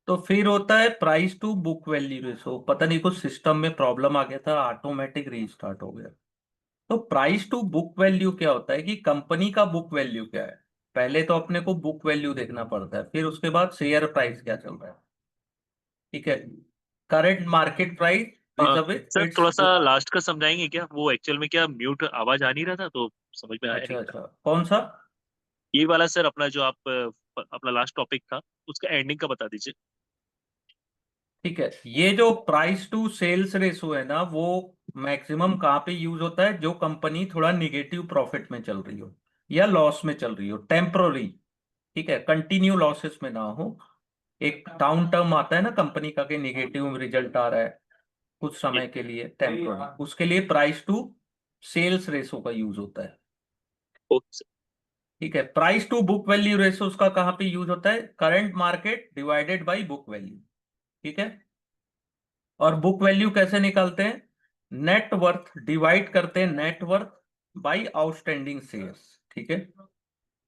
तो फिर होता है price to book value ratio. पता नहीं कुछ सिस्टम में प्रॉब्लम आ गया था, ऑटोमेटिक रीस्टार्ट हो गया। तो प्राइस टू बुक वैल्यू क्या होता है कि कंपनी का बुक वैल्यू क्या है। पहले तो अपने को बुक वैल्यू देखना पड़ता है, फिर उसके बाद शेयर प्राइस क्या चल रहा है। ठीक है, current market price sir it's थोड़ा सा बुक। लास्ट का समझाएंगे क्या? वो एक्चुअल में क्या म्यूट आवाज आ नहीं रहा था तो समझ में आया नहीं अच्छा था। अच्छा, कौन सा? ये वाला सर अपना जो आप अपना लास्ट टॉपिक था उसका एंडिंग का बता दीजिए। ठीक है, ये जो प्राइस टू सेल्स रेशो है ना, वो मैक्सिमम कहाँ पे यूज होता है? जो कंपनी थोड़ा निगेटिव प्रॉफिट में चल रही हो या लॉस में चल रही हो, टेम्पररी। ठीक है, कंटिन्यू लॉसेस में ना हो। एक डाउन टर्म आता है ना कंपनी का कि निगेटिव रिजल्ट आ रहा है कुछ जी। समय के लिए, टेम्पररी, उसके लिए प्राइस टू सेल्स रेशो का यूज होता है। Okay sir. ठीक है, price to book value ratio उसका कहाँ पे यूज होता है? Current market divided by book value. ठीक है, और बुक वैल्यू कैसे निकालते हैं? नेट वर्थ डिवाइड करते हैं net worth by outstanding shares. ठीक है,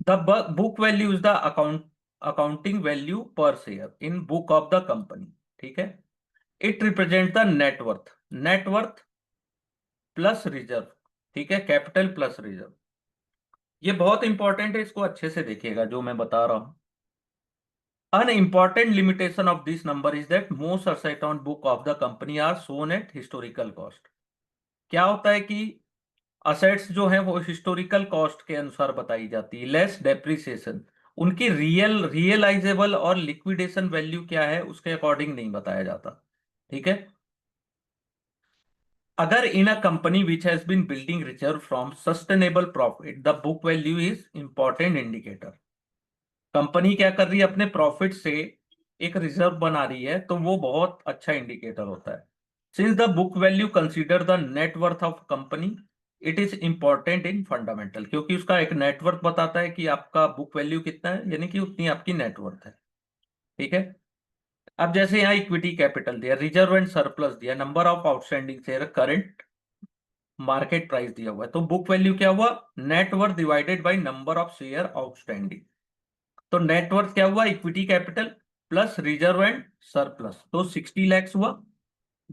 the book value is the accounting value per share in book of the company. ठीक है, it represent the net worth. Net worth plus reserve. ठीक है, कैपिटल प्लस रिजर्व। ये बहुत इंपॉर्टेंट है, इसको अच्छे से देखिएगा जो मैं बता रहा हूं। An important limitation of this number is that most assets on book of the company are shown at historical cost. क्या होता है कि असेट्स जो है वो हिस्टोरिकल कॉस्ट के अनुसार बताई जाती है, लेस डेप्रिसिएशन। उनकी रियलाइजेबल और लिक्विडेशन वैल्यू क्या है उसके अकॉर्डिंग नहीं बताया जाता। ठीक है, अगर in a company which has been building reserve from sustainable profit the book value is important indicator. Company क्या कर रही है? अपने प्रॉफिट से एक रिजर्व बना रही है, तो वो बहुत अच्छा इंडिकेटर होता है। Since the book value consider the net worth of company, it is important in fundamental, क्योंकि उसका एक नेटवर्थ बताता है कि आपका बुक वैल्यू कितना है, यानी कि उतनी आपकी नेटवर्थ है। ठीक है, अब जैसे यहाँ इक्विटी कैपिटल दिया, रिजर्व एंड सरप्लस दिया, number of outstanding share, current market price दिया हुआ है, तो बुक वैल्यू क्या हुआ? Net worth divided by number of share outstanding. तो नेटवर्थ क्या हुआ? Equity capital plus reserve and surplus, तो 60 lakhs हुआ,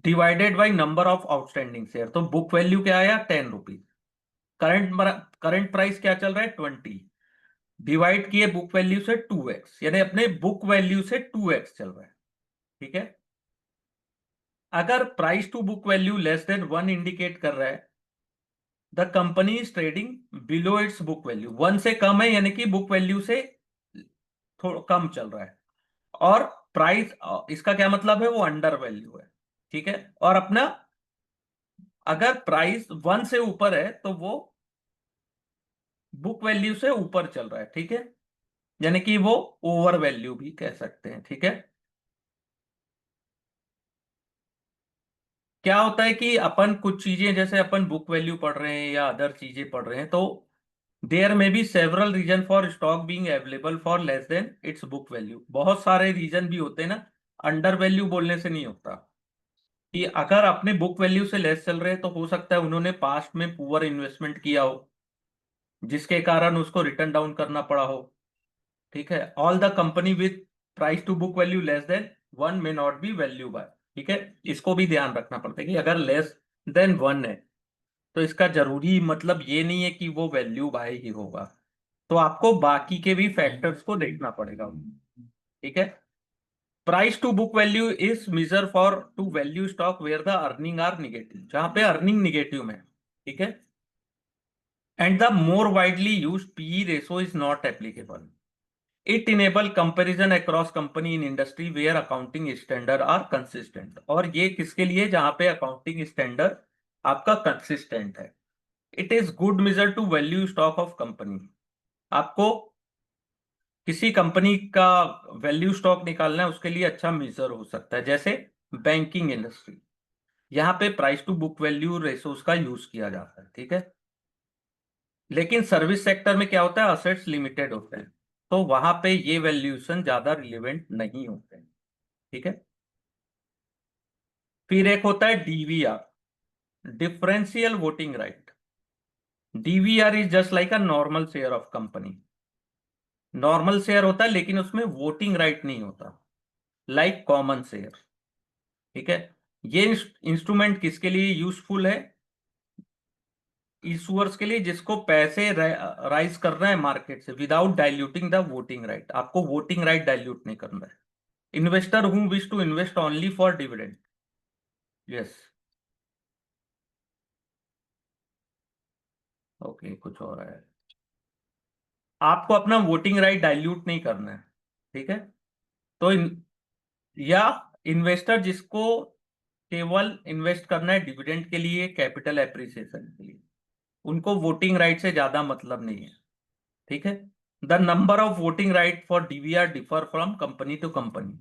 divided by number of outstanding share, तो बुक वैल्यू क्या आया? 10 रुपीज। करंट प्राइस क्या चल रहा है? 20। डिवाइड किए बुक वैल्यू से 2x, यानी अपने बुक वैल्यू से 2x चल रहा है। ठीक है, अगर price to book value less than 1 indicate कर रहा है, the company is trading below its book value. 1 से कम है यानी कि बुक वैल्यू से थोड़ा कम चल रहा है। और प्राइस, इसका क्या मतलब है? वो अंडर वैल्यू है। ठीक है, और अपना अगर प्राइस 1 से ऊपर है तो वो बुक वैल्यू से ऊपर चल रहा है। ठीक है, यानी कि वो ओवर वैल्यू भी कह सकते हैं। ठीक है, क्या होता है कि अपन कुछ चीजें, जैसे अपन बुक वैल्यू पढ़ रहे हैं या अदर चीजें पढ़ रहे हैं, तो there may be several reason for stock being available for less than its book value. बहुत सारे रीजन भी होते हैं ना, अंडर वैल्यू बोलने से नहीं होता। कि अगर अपने बुक वैल्यू से लेस चल रहे हैं तो हो सकता है उन्होंने पास्ट में पुअर इन्वेस्टमेंट किया हो, जिसके कारण उसको रिटर्न डाउन करना पड़ा हो। ठीक है, all the company with price to book value less than 1 may not be value buy. ठीक है, इसको भी ध्यान रखना पड़ता है कि अगर लेस देन 1 है तो इसका जरूरी मतलब ये नहीं है कि वो वैल्यू बाय ही होगा। तो आपको बाकी के भी फैक्टर्स को देखना पड़ेगा। ठीक है, price to book value is measure for to value stock where the earning are negative, जहां पे अर्निंग निगेटिव में है। ठीक है, and the more widely use PE ratio is not applicable. It enable comparison across company in industry where accounting standard are consistent. और ये किसके लिए? जहां पे अकाउंटिंग स्टैंडर्ड आपका कंसिस्टेंट है। It is good measure to value stock of company. आपको किसी कंपनी का वैल्यू स्टॉक निकालना है, उसके लिए अच्छा मेजर हो सकता है। जैसे बैंकिंग इंडस्ट्री, यहाँ पे price to book value ratios का यूज किया जाता है। ठीक है, लेकिन सर्विस सेक्टर में क्या होता है? असेट्स लिमिटेड होते हैं, तो वहां पे ये वैल्यूएशन ज्यादा रिलेवेंट नहीं होते हैं। ठीक है, फिर एक होता है DVR, differential voting right. DVR is just like a normal share of company. Normal share होता है लेकिन उसमें वोटिंग राइट नहीं होता। Like common share. ठीक है, ये इंस्ट्रूमेंट किसके लिए यूजफुल है? इशूअर्स के लिए जिसको पैसे राइज करना है मार्केट से without diluting the voting right. आपको वोटिंग राइट डाइल्यूट नहीं करना है। Investor who wish to invest only for dividend. Yes. Okay, कुछ और है। आपको अपना वोटिंग राइट डाइल्यूट नहीं करना है। ठीक है। तो या इन्वेस्टर जिसको केवल इन्वेस्ट करना है डिविडेंड के लिए, कैपिटल एप्रिसिएशन के लिए, उनको वोटिंग राइट से ज्यादा मतलब नहीं है। ठीक है। The number of voting right for DVR differ from company to company.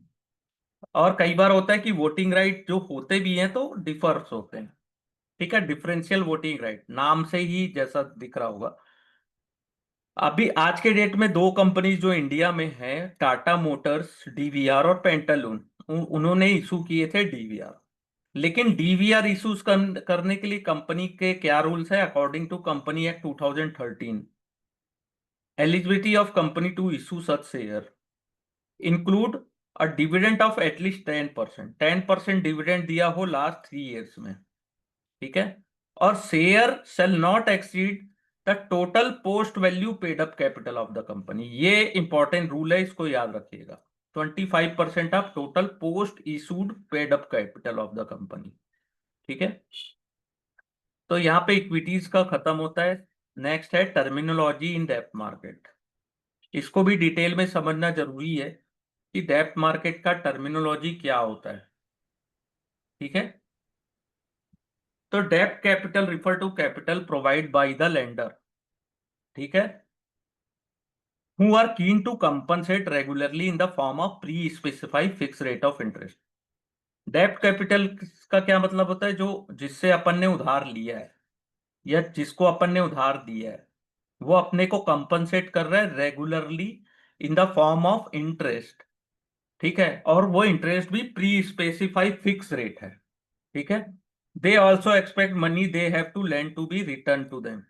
और कई बार होता है कि वोटिंग राइट जो होते भी हैं तो डिफर्स होते हैं। ठीक है, डिफरेंशियल वोटिंग राइट नाम से ही जैसा दिख रहा होगा। अभी आज के डेट में दो कंपनीज जो इंडिया में है, टाटा मोटर्स डीवीआर और पेंटालून, उन्होंने इशू किए थे डीवीआर। लेकिन डीवीआर इशूज करने के लिए कंपनी के क्या रूल्स है? According to company act 2013, eligibility of company to issue such share include a dividend of at least 10%। 10% dividend दिया हो लास्ट 3 ईयर्स में। ठीक है। और share shall not exceed the total post value paid up capital of the company. ये important rule है, इसको याद रखिएगा। 25% of total post issued paid up capital of the company. ठीक है। तो यहाँ पे इक्विटीज का खत्म होता है। नेक्स्ट है टर्मिनोलॉजी इन डेब्ट मार्केट। इसको भी डिटेल में समझना जरूरी है कि डेब्ट मार्केट का टर्मिनोलॉजी क्या होता है। ठीक है। तो डेब्ट capital refer to capital provide by the lender. ठीक है। Who are keen to compensate regularly in the form of pre specified fix rate of interest. डेब्ट कैपिटल का क्या मतलब होता है? जो जिससे अपन ने उधार लिया है या जिसको अपन ने उधार दिया है, वो अपने को कंपनसेट कर रहा है regularly in the form of interest. ठीक है। और वो इंटरेस्ट भी प्री स्पेसिफाइड फिक्स रेट है। ठीक है। They also expect money they have to lend to be return to them.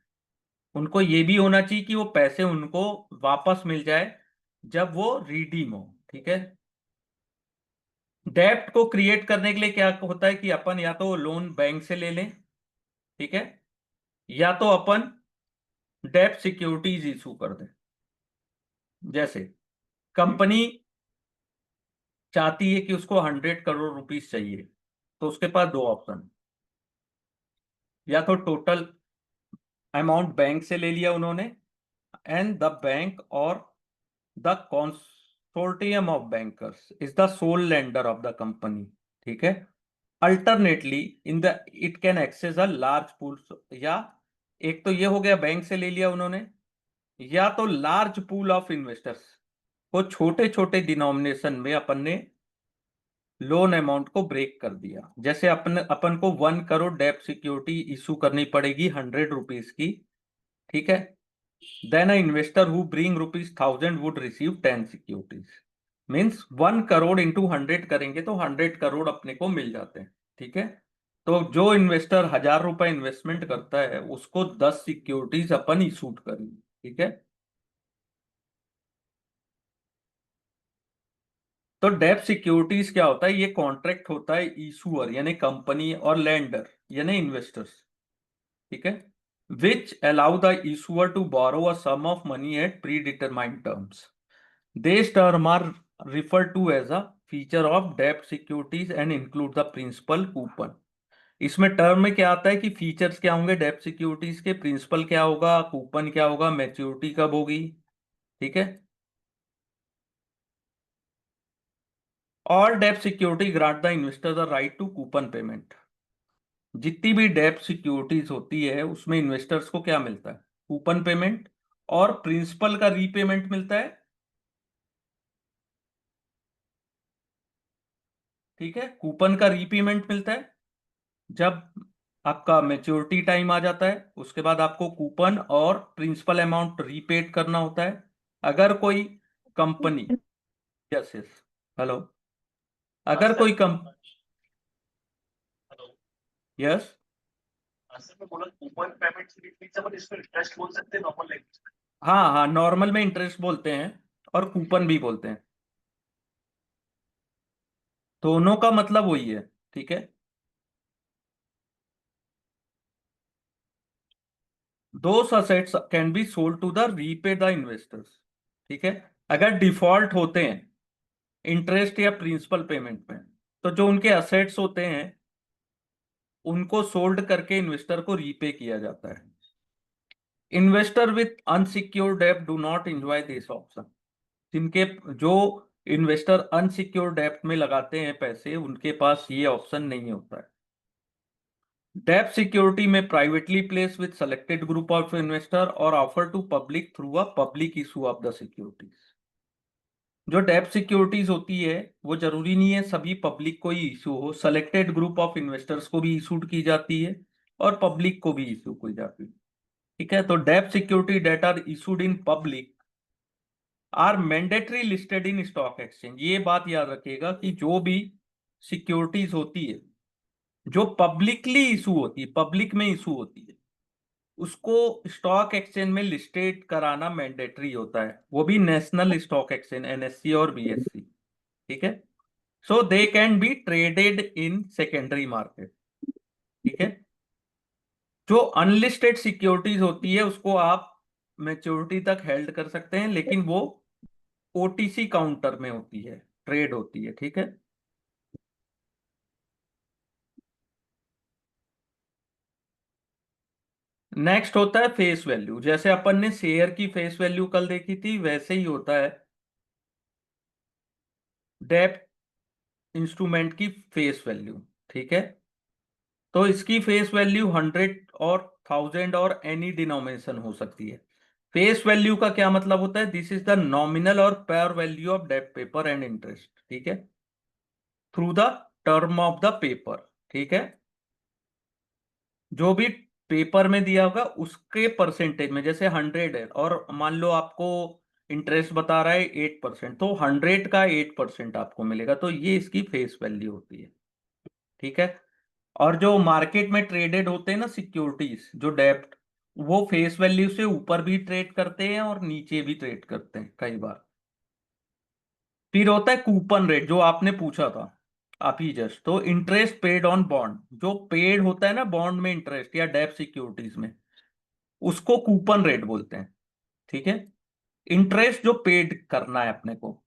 उनको ये भी होना चाहिए कि वो पैसे उनको वापस मिल जाए जब वो रिडीम हो। ठीक है। डेप्ट को क्रिएट करने के लिए क्या होता है कि अपन या तो लोन बैंक से ले लें। ठीक है। या तो अपन डेप्ट सिक्योरिटीज इशू कर दें। जैसे कंपनी चाहती है कि उसको 100 करोड़ रुपीस चाहिए, तो उसके पास दो ऑप्शन। या तो टोटल अमाउंट बैंक से ले लिया उन्होंने, एंड द बैंक और the consortium of bankers is the sole lender of the company। ठीक है। Alternately in the it can access a large pool. या एक तो ये हो गया बैंक से ले लिया उन्होंने, या तो लार्ज पूल ऑफ इन्वेस्टर्स को छोटे छोटे डिनोमिनेशन में अपन ने लोन अमाउंट को ब्रेक कर दिया। जैसे अपन को 1 करोड़ डेप्ट सिक्योरिटी इशू करनी पड़ेगी 100 रुपीज की। ठीक है। Then a investor who bring rupees 1000 would receive 10 securities. Means 1 crore into 100 करेंगे तो 100 करोड़ अपने को मिल जाते हैं। ठीक है। तो जो इन्वेस्टर 1000 रुपए इन्वेस्टमेंट करता है उसको 10 सिक्योरिटीज अपन इशूड करेंगे। ठीक है। तो डेब्ट सिक्योरिटीज क्या होता है? ये कॉन्ट्रैक्ट होता है इशूअर यानी कंपनी और लेंडर यानी इन्वेस्टर्स। ठीक है। Which allow the issuer to borrow a sum of money at pre determined terms. These terms are referred to as a feature of debt securities and include the principal coupon। इसमें term में क्या आता है कि features क्या होंगे डेब्ट securities के, प्रिंसिपल क्या होगा, कूपन क्या होगा, मैच्योरिटी कब होगी। ठीक है। ऑल डेब्ट security grant the investor the right to coupon payment. जितनी भी डेब्ट सिक्योरिटीज होती है उसमें इन्वेस्टर्स को क्या मिलता है? Coupon payment. और प्रिंसिपल का रीपेमेंट मिलता है। ठीक है। कूपन का रीपेमेंट मिलता है जब आपका मेच्योरिटी टाइम आ जाता है, उसके बाद आपको कूपन और प्रिंसिपल अमाउंट रीपेड करना होता है। अगर कोई कंपनी, यस यस, हेलो, हाँ अगर सर। कोई कम, हेलो। यस, सर मैं बोला कूपन पेमेंट से भी अपन इसको इंटरेस्ट बोल सकते हैं नॉर्मल लैंग्वेज में। हाँ हाँ, नॉर्मल में इंटरेस्ट बोलते हैं और कूपन भी बोलते हैं। दोनों का मतलब वही है, ठीक है। Those assets can be sold to the repay the investors, ठीक है। अगर डिफॉल्ट होते हैं इंटरेस्ट या प्रिंसिपल पेमेंट में, तो जो उनके असेट्स होते हैं उनको सोल्ड करके इन्वेस्टर को रीपे किया जाता है। इन्वेस्टर विथ अनसिक्योर्ड डेब्ट do not enjoy this option. जिनके जो इन्वेस्टर अनसिक्योर्ड डेब्ट में लगाते हैं पैसे, उनके पास ये ऑप्शन नहीं होता है। डेब्ट सिक्योरिटी में privately place with selected group of investor और offer to public through a public issue of the securities. जो डेब्ट सिक्योरिटीज होती है वो जरूरी नहीं है सभी पब्लिक को ही इशू हो, सेलेक्टेड ग्रुप ऑफ इन्वेस्टर्स को भी इशूड की जाती है और पब्लिक को भी इशू की जाती है, ठीक है। तो डेब्ट security that are issued in public are mandatory listed in stock exchange. ये बात याद रखिएगा कि जो भी सिक्योरिटीज होती है जो पब्लिकली इशू होती है, पब्लिक में इशू होती है, उसको स्टॉक एक्सचेंज में लिस्टेड कराना मैंडेटरी होता है, वो भी नेशनल स्टॉक एक्सचेंज एनएससी और बीएससी, ठीक है। So they can be traded in secondary market, ठीक है। जो अनलिस्टेड सिक्योरिटीज होती है उसको आप मैच्योरिटी तक हेल्ड कर सकते हैं, लेकिन वो ओटीसी काउंटर में होती है, ट्रेड होती है, ठीक है। नेक्स्ट होता है फेस वैल्यू। जैसे अपन ने शेयर की फेस वैल्यू कल देखी थी, वैसे ही होता है डेप्ट इंस्ट्रूमेंट की फेस वैल्यू, ठीक है। तो इसकी फेस वैल्यू 100 और 1000 और एनी डिनोमिनेशन हो सकती है। फेस वैल्यू का क्या मतलब होता है? दिस इज द नॉमिनल और pair value of debt paper and interest, ठीक है, through the term of the paper, ठीक है। जो भी पेपर में दिया होगा उसके परसेंटेज में, जैसे 100 है और मान लो आपको इंटरेस्ट बता रहा है 8%, तो 100 का 8% आपको मिलेगा, तो ये इसकी फेस वैल्यू होती है, ठीक है। और जो मार्केट में ट्रेडेड होते हैं ना सिक्योरिटीज, जो डेप्ट, वो फेस वैल्यू से ऊपर भी ट्रेड करते हैं और नीचे भी ट्रेड करते हैं कई बार। फिर होता है कूपन रेट, जो आपने पूछा था आप ही जस्ट, तो इंटरेस्ट पेड ऑन बॉन्ड, जो पेड होता है ना बॉन्ड में इंटरेस्ट या डेप्ट सिक्योरिटीज में, उसको कूपन रेट बोलते हैं, ठीक है। इंटरेस्ट जो पेड करना है अपने को,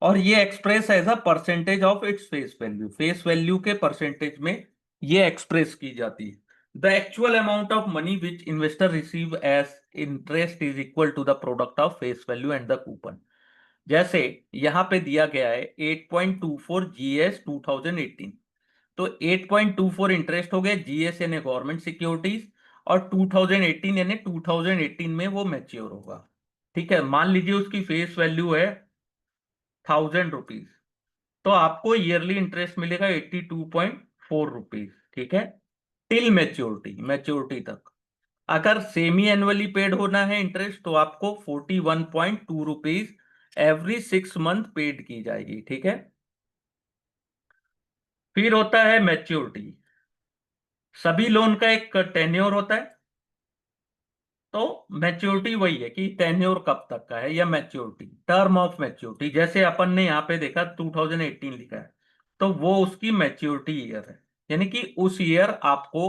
और ये express as a percentage of its face value, face value के परसेंटेज में ये एक्सप्रेस की जाती है। The actual amount of money which investor receive as interest is equal to the product of face value and the coupon. जैसे यहां पे दिया गया है 8.24 जीएस 2018, तो 8.24 इंटरेस्ट हो गया जीएस यानी गवर्नमेंट सिक्योरिटीज, और 2018 यानी 2018 में वो मैच्योर होगा, ठीक है। मान लीजिए उसकी फेस वैल्यू है 1000 रुपीज, तो आपको ईयरली इंटरेस्ट मिलेगा 82.4 रुपीज, ठीक है, टिल मैच्योरिटी, मैच्योरिटी तक। अगर सेमी एनुअली पेड होना है इंटरेस्ट, तो आपको 41.2 रुपीज एवरी 6 मंथ पेड की जाएगी, ठीक है। फिर होता है मैच्योरिटी। सभी लोन का एक टेन्योर होता है, तो मैच्योरिटी वही है कि टेन्योर कब तक का है, या मैच्योरिटी, टर्म ऑफ मैच्योरिटी। जैसे अपन ने यहाँ पे देखा 2018 लिखा है, तो वो उसकी मैच्योरिटी ईयर है, यानी कि उस ईयर आपको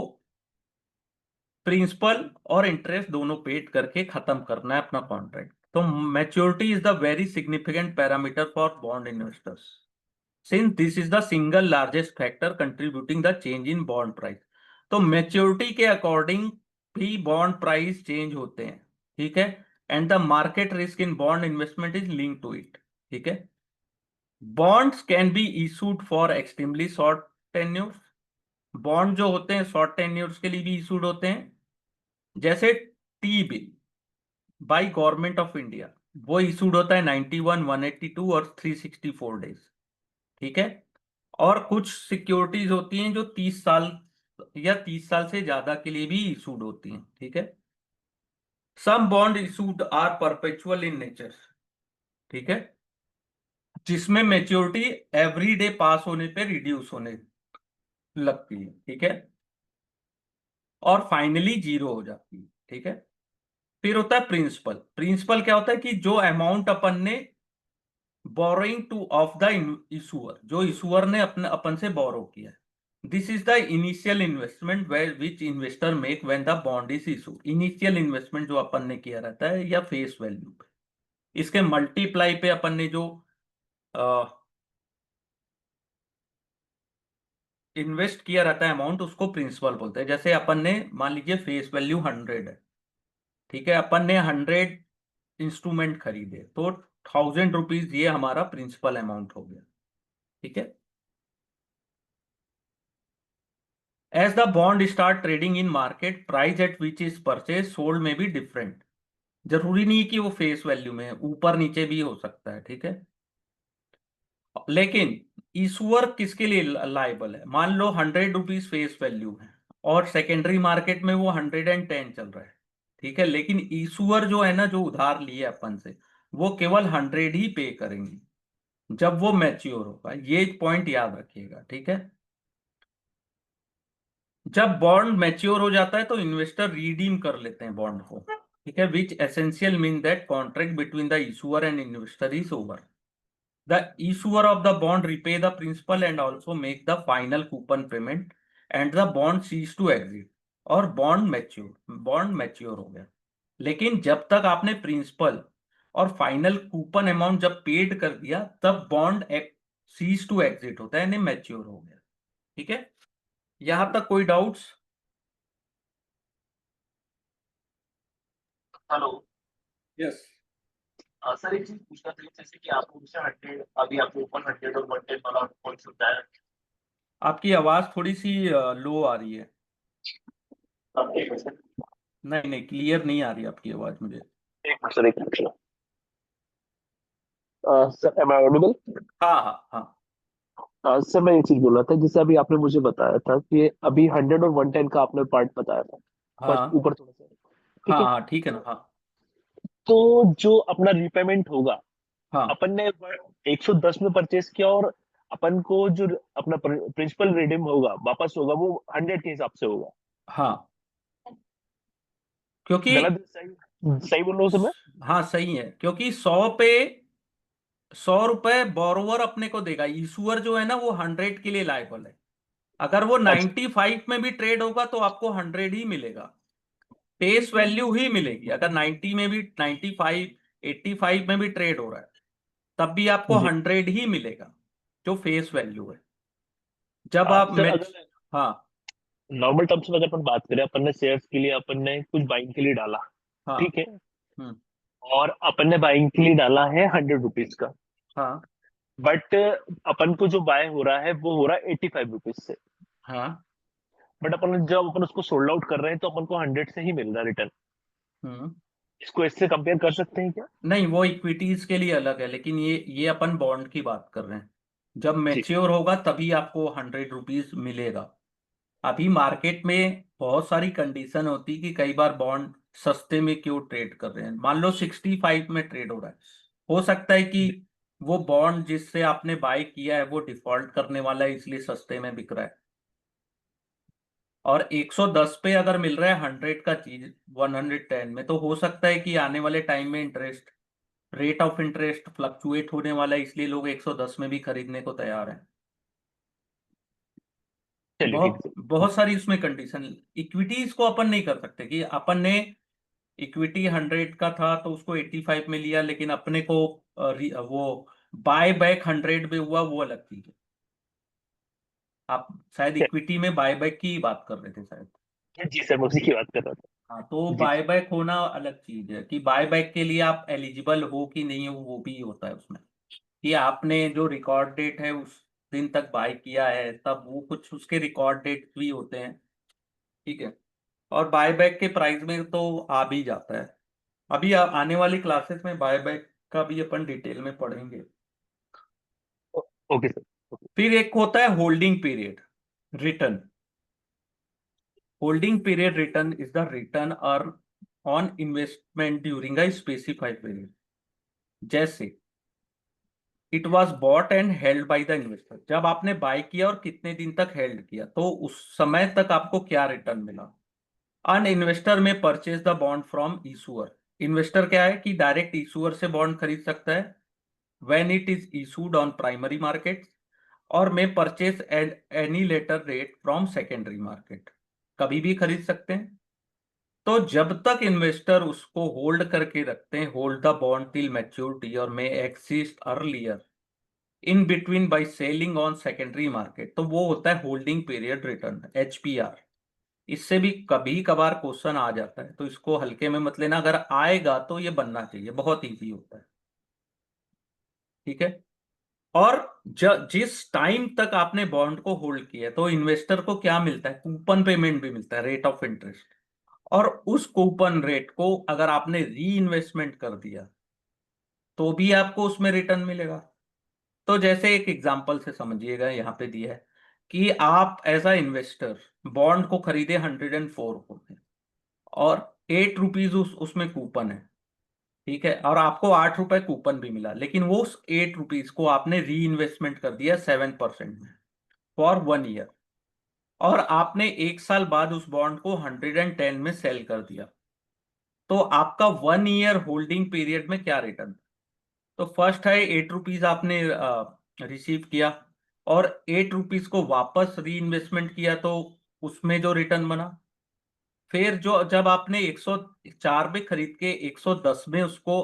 प्रिंसिपल और इंटरेस्ट दोनों पेड करके खत्म करना है अपना कॉन्ट्रैक्ट। तो maturity is the very significant parameter for bond investors, since this is the single largest factor contributing the change in bond price. तो मैच्योरिटी के अकॉर्डिंग भी बॉन्ड प्राइस चेंज होते हैं, ठीक है। And the market risk in bond investment is link to it, ठीक है। Bonds can be issued for extremely short tenures. Bond जो होते हैं शॉर्ट टेन्यूर्स के लिए भी इशूड होते हैं, जैसे T bill by government of India, वो इशूड होता है 91, 182 और 364 डेज, ठीक है। और कुछ सिक्योरिटीज होती हैं जो 30 साल या 30 साल से ज्यादा के लिए भी इशूड होती हैं, ठीक है। Some bond issued are perpetual in nature, ठीक है, जिसमें मेच्योरिटी एवरी डे पास होने पे रिड्यूस होने लगती है, ठीक है, और फाइनली जीरो हो जाती है, ठीक है। फिर होता है प्रिंसिपल। प्रिंसिपल क्या होता है कि जो अमाउंट अपन ने borrowing two of the issuer, जो इशूअर ने अपने अपन से बोरो किया है। This is the initial investment which investor make when the bond is issue. Initial investment जो अपन ने किया रहता है या फेस वैल्यू पे, इसके मल्टीप्लाई पे अपन ने जो इन्वेस्ट किया रहता है अमाउंट, उसको प्रिंसिपल बोलते हैं। जैसे अपन ने मान लीजिए फेस वैल्यू 100 है, ठीक है, अपन ने 100 इंस्ट्रूमेंट खरीदे, तो 1000 रुपीज ये हमारा प्रिंसिपल अमाउंट हो गया, ठीक है। As the bond start trading in market, price at which is purchase sold में भी डिफरेंट। जरूरी नहीं कि वो फेस वैल्यू में है, ऊपर नीचे भी हो सकता है, ठीक है। लेकिन इशूअर किसके लिए लाइबल है? मान लो 100 रुपीज फेस वैल्यू है और सेकेंडरी मार्केट में वो 110 चल रहा है, ठीक है, लेकिन इशूअर जो है ना, जो उधार लिए अपन से, वो केवल 100 ही पे करेंगे जब वो मैच्योर होगा। ये पॉइंट याद रखिएगा, ठीक है। जब बॉन्ड मैच्योर हो जाता है तो इन्वेस्टर रिडीम कर लेते हैं बॉन्ड को, ठीक है, which essential mean that contract between the issuer and investor is over. The issuer of the bond repay the principal and also make the final coupon payment and the bond cease to exist, और bond mature हो गया। लेकिन जब तक आपने principal और final coupon amount जब paid कर दिया, तब बॉन्ड सीज टू एग्जिट होता है, यानी मैच्योर हो गया, ठीक है। यहां तक कोई डाउट्स? हेलो। यस। सर एक चीज पूछना था, जैसे कि आपको मुझसे 100 अभी आपके ऊपर 100 और 110 वाला पॉइंट होता है। आपकी आवाज थोड़ी सी लो आ रही है। अब एक मिनट सर, नहीं नहीं, क्लियर नहीं आ रही आपकी आवाज मुझे। एक मिनट सर, एक minute sir, am I audible? हाँ हाँ हाँ। सर मैं ये चीज बोल रहा था, जैसे अभी आपने मुझे बताया था कि अभी 100 और 110 का आपने पार्ट बताया था, फर्स्ट हाँ ऊपर थोड़ा सा, ठीक हाँ है। हाँ, ठीक है ना, हाँ तो जो अपना रीपेमेंट होगा, हाँ अपन ने 110 में परचेस किया, और अपन को जो अपना प्रिंसिपल रिडीम होगा, वापस होगा, वो 100 के हिसाब से होगा। हाँ। क्योंकि गलत? सही सही बोल रहा हूँ सर मैं? हाँ सही है, क्योंकि 100 रुपए बोरोवर अपने को देगा, इशूअर जो है ना वो 100 के लिए लायबल है। अगर वो अच्छा 95 में भी ट्रेड होगा तो आपको 100 ही मिलेगा, फेस वैल्यू ही मिलेगी। अगर 90 में भी, 95, 85 में भी ट्रेड हो रहा है, तब भी आपको जी। 100 ही मिलेगा, जो फेस वैल्यू है। जब आप सर मैच, अगर हाँ नॉर्मल टर्म्स में अगर अपन बात करें, अपन ने शेयर्स के लिए अपन ने कुछ बाइंग के लिए डाला, हाँ। ठीक है, हम्म। और अपन ने बाइंग के लिए डाला है 100 रुपीज का, हाँ बट अपन को जो बाय हो रहा है वो हो रहा है 85 रुपीज से। हाँ। बट अपन जब अपन उसको सोल्ड आउट कर रहे हैं तो अपन को 100 से ही मिल रहा है रिटर्न। हम्म। इसको इससे कंपेयर कर सकते हैं क्या? नहीं, वो इक्विटीज के लिए अलग है, लेकिन ये अपन बॉन्ड की बात कर रहे हैं। जब जी। मैच्योर होगा तभी आपको 100 रुपीज मिलेगा। अभी मार्केट में बहुत सारी कंडीशन होती कि कई बार बॉन्ड सस्ते में क्यों ट्रेड कर रहे हैं। मान लो 65 में ट्रेड हो रहा है, हो सकता है कि वो बॉन्ड जिससे आपने बाय किया है वो डिफॉल्ट करने वाला है, इसलिए सस्ते में बिक रहा है। और 110 पे अगर मिल रहा है 100 का चीज 110 में, तो हो सकता है कि आने वाले टाइम में रेट ऑफ इंटरेस्ट फ्लक्चुएट होने वाला है, इसलिए लोग 110 में भी खरीदने को तैयार हैं। चलिए ठीक बहुत है सर। बहुत सारी उसमें कंडीशन। इक्विटीज को अपन नहीं कर सकते कि अपन ने इक्विटी 100 का था तो उसको 85 में लिया, लेकिन अपने को वो बाय बैक 100 में हुआ, वो अलग चीज है। आप शायद इक्विटी में बाय बैक की ही बात कर रहे थे शायद। जी सर, मैं उसी की बात कर रहा था। हाँ, तो जी बाय बैक होना अलग चीज है, कि बाय बैक के लिए आप एलिजिबल हो कि नहीं हो, वो भी होता है उसमें, कि आपने जो रिकॉर्ड डेट है उस दिन तक बाय किया है, तब वो कुछ उसके रिकॉर्ड डेट भी होते हैं, ठीक है। और बायबैक के प्राइस में तो आ भी जाता है। अभी आने वाली क्लासेस में बायबैक का भी अपन डिटेल में पढ़ेंगे। Okay sir. फिर एक होता है holding period return. Holding period return is the return earn on investment during a specified period. जैसे it was bought and held by the investor, जब आपने बाय किया और कितने दिन तक हेल्ड किया, तो उस समय तक आपको क्या रिटर्न मिला। अन इन्वेस्टर में purchase the bond from issuer. Investor क्या है कि डायरेक्ट इशूअर से बॉन्ड खरीद सकता है, when it is issued on primary markets और may purchase at any later rate from secondary market, कभी भी खरीद सकते हैं। तो जब तक इन्वेस्टर उसको होल्ड करके रखते हैं, hold the bond till maturity और may exist earlier in between by selling on secondary market, तो वो होता है होल्डिंग पीरियड रिटर्न, HPR। इससे भी कभी कभार क्वेश्चन आ जाता है, तो इसको हल्के में मत लेना, अगर आएगा तो ये बनना चाहिए, बहुत इजी होता है। ठीक है। और जिस टाइम तक आपने बॉन्ड को होल्ड किया तो इन्वेस्टर को क्या मिलता है, कूपन पेमेंट भी मिलता है, रेट ऑफ इंटरेस्ट। और उस कूपन रेट को अगर आपने री इन्वेस्टमेंट कर दिया तो भी आपको उसमें रिटर्न मिलेगा। तो जैसे एक एग्जांपल से समझिएगा, यहाँ पे दिया है कि आप एज अ इन्वेस्टर बॉन्ड को खरीदे 104 को में, और 8 रुपीज उसमें कूपन है। ठीक है। और आपको 8 रुपए कूपन भी मिला, लेकिन वो उस 8 रुपीज को आपने री इन्वेस्टमेंट कर दिया 7% में फॉर 1 ईयर, और आपने 1 साल बाद उस बॉन्ड को 110 में सेल कर दिया। तो आपका 1 ईयर होल्डिंग पीरियड में क्या रिटर्न? तो फर्स्ट है 8 रुपीज आपने रिसीव किया, और 8 रुपीज को वापस री इन्वेस्टमेंट किया, तो उसमें जो रिटर्न बना। फिर जो जब आपने 104 में खरीद के 110 में उसको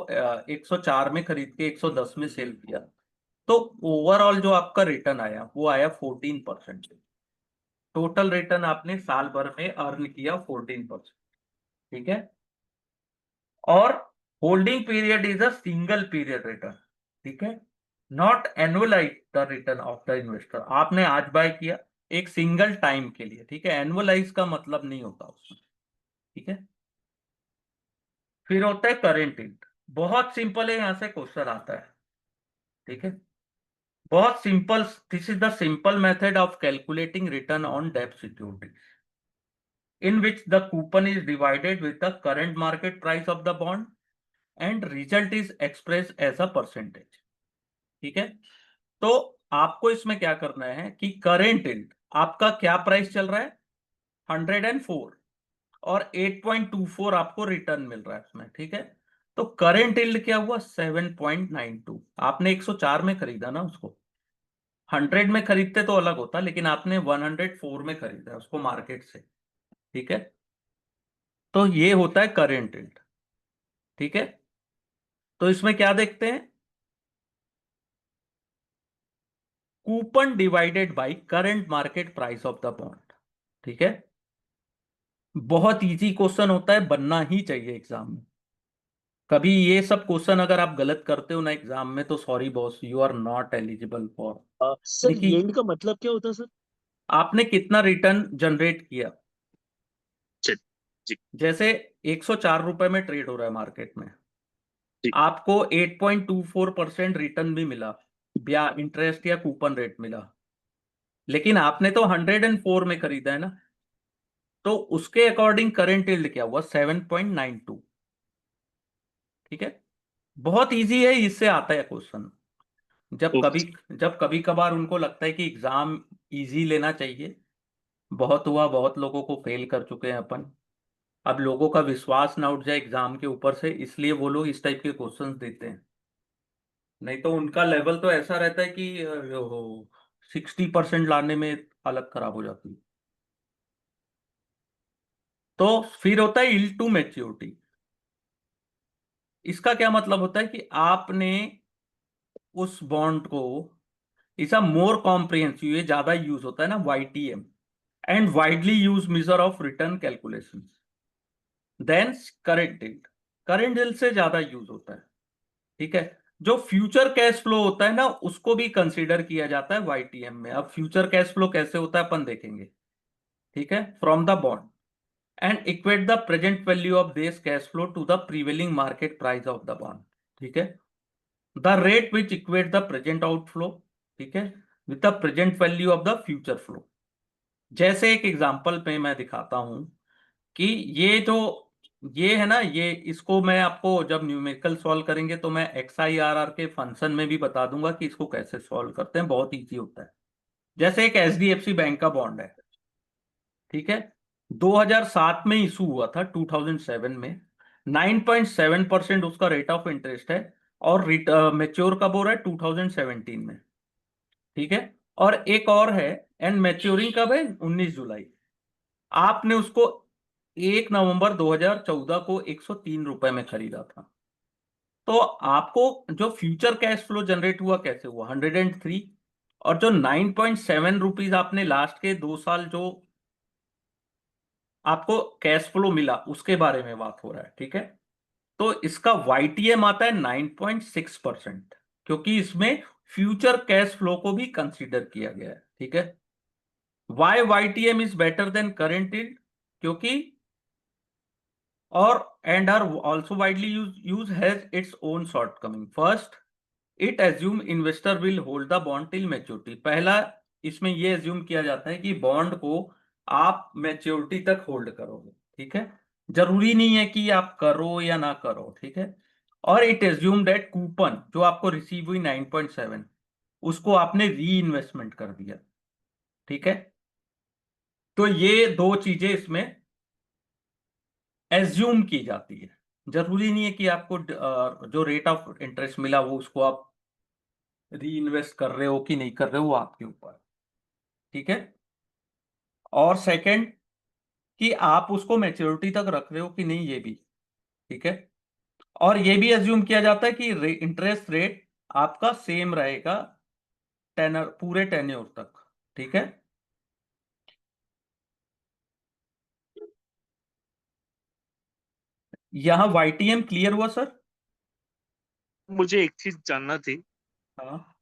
104 में खरीद के 110 में सेल किया, तो ओवरऑल जो आपका रिटर्न आया वो आया 14%। टोटल रिटर्न आपने साल भर में अर्न किया 14%। ठीक है। और holding period is a single period return. ठीक है। Not annualise the return of the investor. आपने आज बाय किया एक सिंगल टाइम के लिए। ठीक है। एनुअलाइज का मतलब नहीं होता उसमें। ठीक है। फिर होता है करेंट इंट। बहुत सिंपल है, यहां से क्वेश्चन आता है। ठीक है। बहुत simple, this is the simple method of calculating return on डेब्ट securities, in which the coupon is divided with the current market price of the bond and result is expressed as a percentage। ठीक है। तो आपको इसमें क्या करना है कि करेंट इल्ड आपका क्या प्राइस चल रहा है, 104, और 8.24 आपको रिटर्न मिल रहा है इसमें। ठीक है। तो करेंट इल्ड क्या हुआ, 7.92। आपने 104 में खरीदा ना उसको, 100 में खरीदते तो अलग होता, लेकिन आपने 104 में खरीदा उसको मार्केट से। ठीक है। तो ये होता है करेंट इल्ड। ठीक है। तो इसमें क्या देखते हैं, coupon divided by current market price of the bond. ठीक है। बहुत इजी क्वेश्चन होता है, बनना ही चाहिए एग्जाम में। कभी ये सब क्वेश्चन अगर आप गलत करते हो ना एग्जाम में, तो sorry boss, you are not eligible for. Sir देखिए, यील्ड का मतलब क्या होता है सर? आपने कितना रिटर्न जनरेट किया। जी जी जैसे 104 रुपए में ट्रेड हो रहा है मार्केट में, जी। आपको 8.24% रिटर्न भी मिला, या इंटरेस्ट या कूपन रेट मिला, लेकिन आपने तो 104 में खरीदा है ना, तो उसके अकॉर्डिंग करंट यील्ड क्या हुआ, 7.92। ठीक है। बहुत इजी है, इससे आता है क्वेश्चन। जब ओके। कभी जब कभी कभार उनको लगता है कि एग्जाम इजी लेना चाहिए, बहुत हुआ, बहुत लोगों को फेल कर चुके हैं अपन। अब लोगों का विश्वास ना उठ जाए एग्जाम के ऊपर से, इसलिए वो लोग इस टाइप के क्वेश्चंस देते हैं। नहीं तो उनका लेवल तो ऐसा रहता है कि 60% लाने में हालत खराब हो जाती है। तो फिर होता है यील्ड टू मैच्योरिटी। इसका क्या मतलब होता है कि आपने उस बॉन्ड को, इस मोर कॉम्प्रिहेंसिव, ये ज्यादा यूज होता है ना, YTM, and widely use measure of return calculation than current yield. Current yield से ज्यादा यूज होता है। ठीक है। जो फ्यूचर कैश फ्लो होता है ना, उसको भी कंसीडर किया जाता है YTM में। अब फ्यूचर कैश फ्लो कैसे होता है अपन देखेंगे। ठीक है। From the bond and equate the present value of this cash flow to the prevailing market price of the bond. ठीक है। The rate which equate the present outflow, ठीक है, with the present value of the future flow. जैसे एक example पे मैं दिखाता हूं कि ये जो ये है ना, ये इसको मैं आपको जब न्यूमेरिकल सॉल्व करेंगे तो मैं XIRR के फंक्शन में भी बता दूंगा कि इसको कैसे सॉल्व करते हैं, बहुत इजी होता है। जैसे एक HDFC बैंक का बॉन्ड है। ठीक है। 2007 में इशू हुआ था, 2007 में। 9.7% उसका रेट ऑफ इंटरेस्ट है, और मेच्योर कब हो रहा है? 2017 में। ठीक है। और एक और है, एंड मैच्योरिंग कब है? 19 जुलाई। आपने उसको 1 नवंबर 2014 को 103 रुपए में खरीदा था। तो आपको जो फ्यूचर कैश फ्लो जनरेट हुआ कैसे हुआ? 103। और जो 9.7 रुपीज आपने लास्ट के 2 साल जो आपको कैश फ्लो मिला उसके बारे में बात हो रहा है। ठीक है। तो इसका YTM आता है 9.6%, क्योंकि इसमें फ्यूचर कैश फ्लो को भी कंसीडर किया गया है। ठीक है। Why YTM is better than current yield? क्योंकि और and are also widely use has its own shortcoming. First, it assume investor will hold the bond till maturity. पहला, इसमें यह एज्यूम किया जाता है कि बॉन्ड को आप मैच्योरिटी तक होल्ड करोगे। ठीक है। जरूरी नहीं है कि आप करो या ना करो। ठीक है। और इट एज्यूम दैट कूपन जो आपको रिसीव हुई 9.7, उसको आपने री इन्वेस्टमेंट कर दिया। ठीक है। तो ये दो चीजें इसमें एज्यूम की जाती है। जरूरी नहीं है कि आपको जो रेट ऑफ इंटरेस्ट मिला वो उसको आप री इन्वेस्ट कर रहे हो कि नहीं कर रहे हो, वो आपके ऊपर। ठीक है। और सेकंड, कि आप उसको मैच्योरिटी तक रख रहे हो कि नहीं, ये भी। ठीक है। और ये भी एज्यूम किया जाता है कि इंटरेस्ट रेट आपका सेम रहेगा टेनर, पूरे टेन्योर तक। ठीक है। यहां YTM क्लियर हुआ सर? मुझे एक चीज जानना थी, हाँ,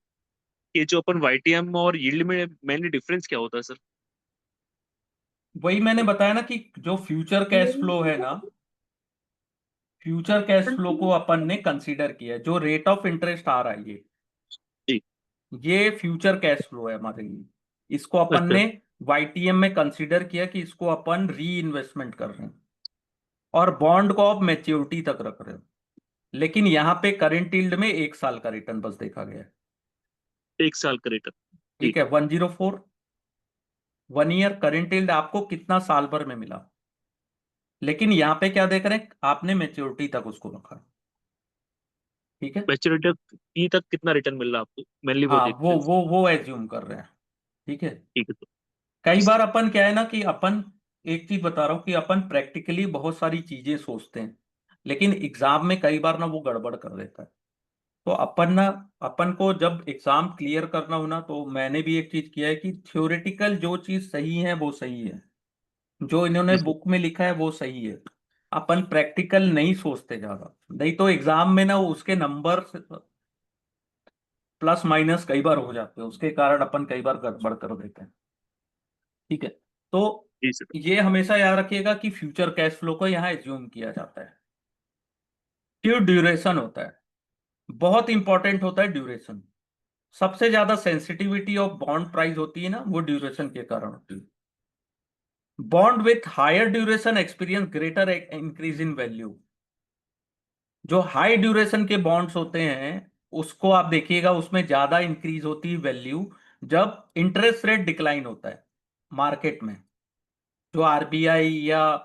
ये जो अपन वाईटीएम और यील्ड में मेनली डिफरेंस क्या होता है सर? वही मैंने बताया ना कि जो फ्यूचर कैश फ्लो है ना, फ्यूचर कैश फ्लो को अपन ने कंसीडर किया है। जो रेट ऑफ इंटरेस्ट आ रहा है जी। ये फ्यूचर कैश फ्लो है हमारे लिए। इसको अपन अच्छा। ने YTM में कंसीडर किया कि इसको अपन री इन्वेस्टमेंट कर रहे हैं, और बॉन्ड को आप मैच्योरिटी तक रख रहे हो। लेकिन यहाँ पे करंट यील्ड में 1 साल का रिटर्न बस देखा गया है। 1 साल का रिटर्न। जी। ठीक है। 104, 1 ईयर करंट यील्ड आपको कितना साल भर में मिला। लेकिन यहाँ पे क्या देख रहे हैं? आपने मैच्योरिटी तक उसको रखा। ठीक है। मैच्योरिटी तक कितना रिटर्न मिल रहा है आपको, मेनली वो हाँ, देखते हैं। वो एज्यूम कर रहे हैं। ठीक है। ठीक है सर। कई बार अपन क्या है ना कि अपन, एक चीज बता रहा हूँ कि अपन प्रैक्टिकली बहुत सारी चीजें सोचते हैं, लेकिन एग्जाम में कई बार ना वो गड़बड़ कर देता है। तो अपन को जब एग्जाम क्लियर करना हो ना, तो मैंने भी एक चीज किया है कि थ्योरेटिकल जो चीज सही है वो सही है, जो इन्होंने जी सर। बुक में लिखा है वो सही है। अपन प्रैक्टिकल नहीं सोचते ज्यादा, नहीं तो एग्जाम में ना उसके नंबर प्लस माइनस कई बार हो जाते हैं, उसके कारण अपन कई बार गड़बड़ कर देते हैं। ठीक है। तो जी सर। ये हमेशा याद रखिएगा कि फ्यूचर कैश फ्लो को यहाँ एज्यूम किया जाता है। फिर ड्यूरेशन होता है, बहुत इंपॉर्टेंट होता है ड्यूरेशन। सबसे ज्यादा सेंसिटिविटी ऑफ बॉन्ड प्राइस होती है ना, वो ड्यूरेशन के कारण होती है। Bond with higher duration experience greater increase in value. जो हाई ड्यूरेशन के बॉन्ड्स होते हैं उसको आप देखिएगा, उसमें ज्यादा इंक्रीज होती है वैल्यू जब इंटरेस्ट रेट डिक्लाइन होता है मार्केट में। जो RBI या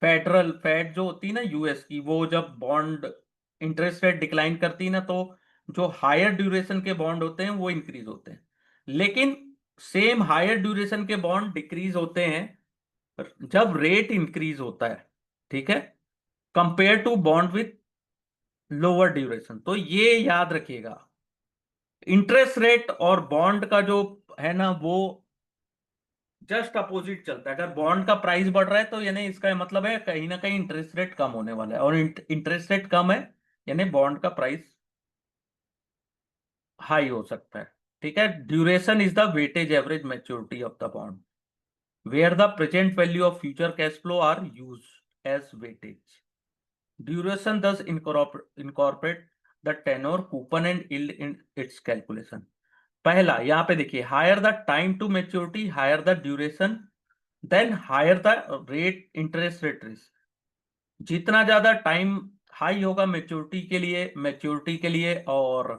फेडरल फेड जो होती है ना US की, वो जब बॉन्ड इंटरेस्ट रेट डिक्लाइन करती है ना, तो जो हायर ड्यूरेशन के बॉन्ड होते हैं वो इंक्रीज होते हैं। लेकिन सेम हायर ड्यूरेशन के बॉन्ड डिक्रीज होते हैं जब रेट इंक्रीज होता है। ठीक है। Compare to bond with lower duration. तो ये याद रखिएगा, इंटरेस्ट रेट और बॉन्ड का जो है ना वो जस्ट अपोजिट चलता है। अगर बॉन्ड का प्राइस बढ़ रहा है तो यानी इसका मतलब है कहीं ना कहीं इंटरेस्ट रेट कम होने वाला है, और इंटरेस्ट रेट कम है यानी बॉन्ड का प्राइस हाई हो सकता है। ठीक है। Duration is the weightage average maturity of the bond where the present value of future cash flow are use as weightage. Duration thus incorporate the tenor, coupon and yield in its calculation। पहला यहाँ पे देखिए, higher the time to maturity higher the duration then higher the rate interest rate risk. जितना ज्यादा time high होगा maturity के लिए और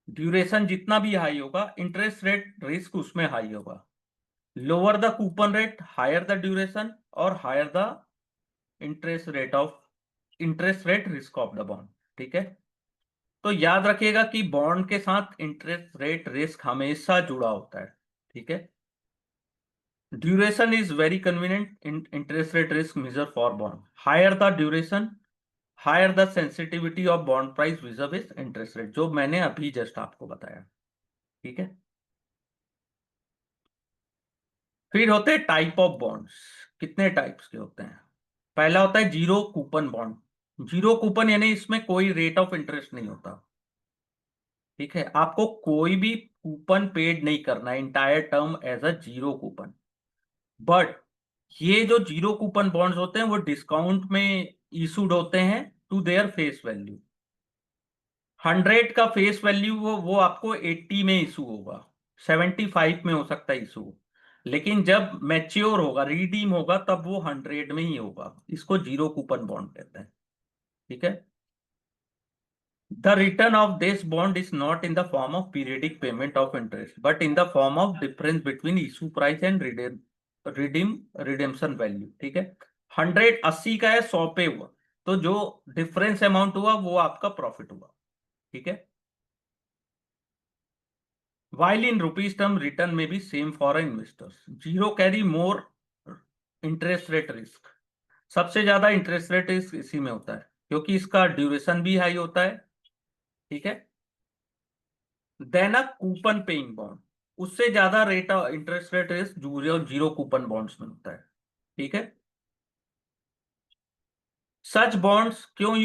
ड्यूरेशन जितना भी हाई होगा, इंटरेस्ट रेट रिस्क उसमें हाई होगा। Lower the coupon rate higher the duration और higher the interest rate risk of the bond. ठीक है। तो याद रखिएगा कि बॉन्ड के साथ इंटरेस्ट रेट रिस्क हमेशा जुड़ा होता है, ठीक है। Duration is very convenient interest rate risk measure for bond. Higher the duration, higher the sensitivity of bond price vis interest rate, जो मैंने अभी जस्ट आपको बताया, ठीक है। फिर होते हैं टाइप ऑफ बॉन्ड्स। कितने टाइप्स के होते हैं? पहला होता है zero coupon bond. Zero coupon यानी इसमें कोई रेट ऑफ इंटरेस्ट नहीं होता, ठीक है। आपको कोई भी कूपन पेड नहीं करना है entire term as a zero coupon. But ये जो जीरो कूपन बॉन्ड्स होते हैं वो डिस्काउंट में इशूड होते हैं टू देयर फेस वैल्यू। 100 का फेस वैल्यू वो आपको 80 में इशू होगा, 75 में हो सकता है इशू, लेकिन जब मैच्योर होगा, रिडीम होगा, तब वो 100 में ही होगा। इसको जीरो कूपन बॉन्ड कहते हैं, ठीक है। The return of this bond is not in the form of periodic payment of interest, but in the form of difference between issue price and redemption value, ठीक है। 180 का है, 100 पे हुआ, तो जो डिफरेंस अमाउंट हुआ वो आपका प्रॉफिट हुआ, ठीक है। While in rupees term, return may be same for investors. Zero carry more interest rate risk. सबसे ज्यादा इंटरेस्ट रेट इसी में होता है क्योंकि इसका ड्यूरेशन भी हाई होता है, ठीक है। Then a coupon paying bond, उससे ज्यादा rate interest rate risk zero coupon bonds में होता है, ठीक है। सच बॉन्ड्स क्यों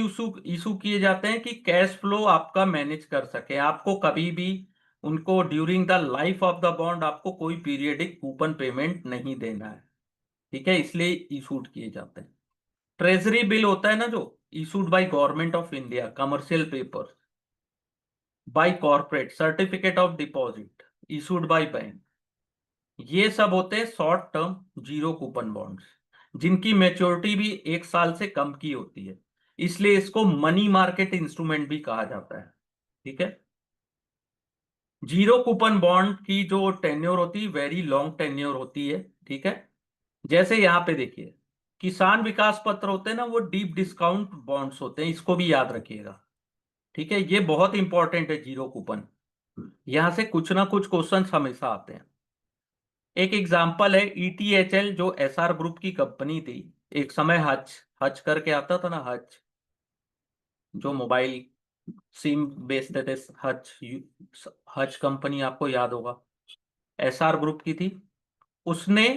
इशू किए जाते हैं? कि कैश फ्लो आपका मैनेज कर सके, आपको कभी भी उनको during the life of the bond आपको कोई पीरियडिक कूपन पेमेंट नहीं देना है, ठीक है, इसलिए इशूड किए जाते हैं। ट्रेजरी बिल होता है ना, जो issued by government of India, commercial paper by corporate, certificate of deposit issued by bank, ये सब होते हैं short term zero coupon bonds, जिनकी मैच्योरिटी भी 1 साल से कम की होती है, इसलिए इसको मनी मार्केट इंस्ट्रूमेंट भी कहा जाता है, ठीक है। जीरो कूपन बॉन्ड की जो टेन्योर होती है वेरी लॉन्ग टेन्योर होती है, ठीक है। जैसे यहाँ पे देखिए, किसान विकास पत्र होते हैं ना, वो डीप डिस्काउंट बॉन्ड्स होते हैं, इसको भी याद रखिएगा, ठीक है। ये बहुत इंपॉर्टेंट है जीरो कूपन, यहां से कुछ ना कुछ क्वेश्चंस हमेशा आते हैं। एक एग्जांपल है ईटीएचएल, जो एसआर ग्रुप की कंपनी थी। एक समय हच हच करके आता था ना, हच, जो मोबाइल सिम बेचते थे, हच कंपनी आपको याद होगा, एसआर ग्रुप की थी। उसने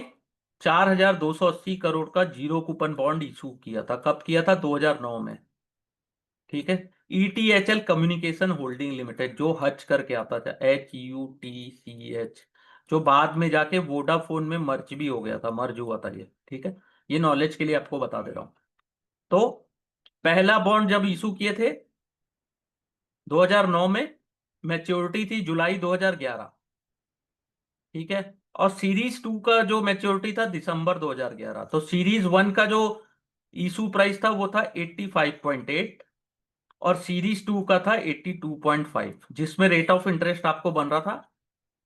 4,280 करोड़ का जीरो कूपन बॉन्ड इशू किया था। कब किया था? 2009 में, ठीक है। ईटीएचएल कम्युनिकेशन होल्डिंग लिमिटेड, जो हच करके आता था, HUTCH, जो बाद में जाके वोडाफोन में मर्ज भी हो गया था, मर्ज हुआ था ये, ठीक है। ये नॉलेज के लिए आपको बता दे रहा हूं। तो पहला बॉन्ड जब इशू किए थे 2009 में, मैच्योरिटी थी जुलाई 2011, ठीक है। और सीरीज 2 का जो मैच्योरिटी था दिसंबर 2011। तो सीरीज 1 का जो इशू प्राइस था वो था 85.8 और सीरीज 2 का था 82.5, जिसमें रेट ऑफ इंटरेस्ट आपको बन रहा था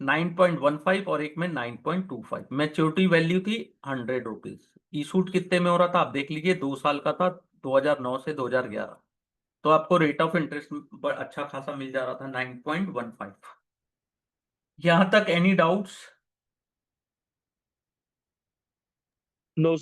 9.15 और एक में 9.25। मैच्योरिटी वैल्यू थी 100 रुपीज। इशूड कितने में हो रहा था आप देख लीजिए, 2 साल का था, 2009 से 2011। तो आपको रेट ऑफ इंटरेस्ट अच्छा खासा मिल जा रहा था, 9.15। यहां तक एनी डाउट्स? नो